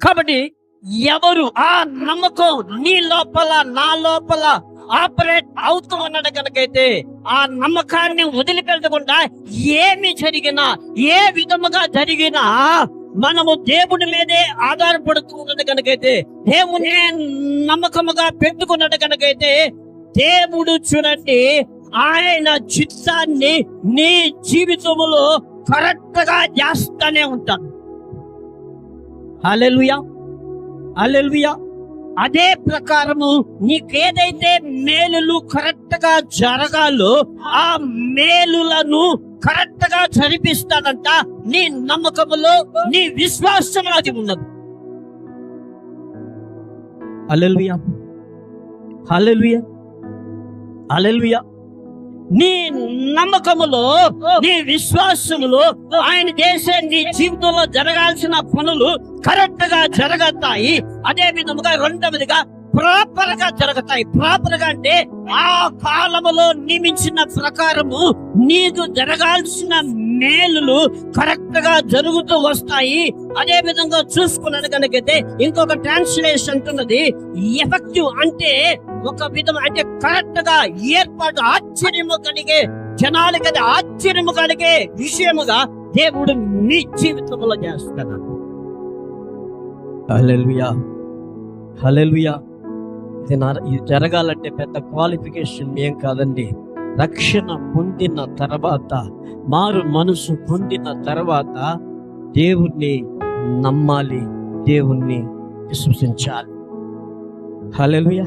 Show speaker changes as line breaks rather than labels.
కాబట్టి ఎవరు ఆ నమ్మకం నీ లోపల నా లోపల ఆపరేట్ అవుతూ ఉన్నాడు కనుకైతే ఆ నమ్మకాన్ని వదిలిపెట్టకుండా ఏమి జరిగినా ఏ విధముగా జరిగినా మనము దేవుడి మీదే ఆధారపడుతూ ఉన్నది కనుకైతే దేవుని నమ్మకముగా పెట్టుకున్నది కనుకైతే దేవుడు చూడండి ఆయన చిత్తాన్ని నీ జీవితంలో కరెక్ట్ గా చేస్తానే ఉంటాడు. హల్లెలూయా, హల్లెలూయా. అదే ప్రకారము నీకేదైతే మేలులు కరెక్ట్ గా జరగాలో ఆ మేలులను కరెక్ట్ గా జరిపిస్తాడంట. నీ నమ్మకములో నీ విశ్వాసం అది ఉన్నది. హల్లెలూయా, హల్లెలూయా, హల్లెలూయా. నీ నమ్మకములో నీ విశ్వాసములో ఆయన చేసే నీ జీవితంలో జరగాల్సిన పనులు కరెక్ట్ గా జరుగుతాయి. అదే విధముగా రెండవదిగా ప్రాపర్ గా జరుగుతాయి. ప్రాపర్ గా అంటే ఆ కాలములో నియమించిన ప్రకారము నీకు జరగాల్సిన మేలులు కరెక్ట్ గా జరుగుతూ వస్తాయి. అదే విధంగా చూసుకున్నాను కనుకైతే ఇంకొక ట్రాన్స్లేషన్ అంటున్నది ఎఫెక్టివ్ అంటే ఒక విధం అంటే కరెక్ట్ గా ఏర్పాటు ఆశ్చర్యము కలిగే జనాలకి అది ఆశ్చర్యము కలిగే విషయముగా దేవుడు నీ జీవితంలో చేస్తాడు. హల్లెలూయా, హల్లెలూయా. ఇది జరగాలంటే పెద్ద క్వాలిఫికేషన్ ఏం కాదండి. రక్షణ పొందిన తర్వాత, మారు మనసు పొందిన తర్వాత దేవుణ్ణి నమ్మాలి, దేవుణ్ణి విశ్వసించాలి. హల్లెలూయా.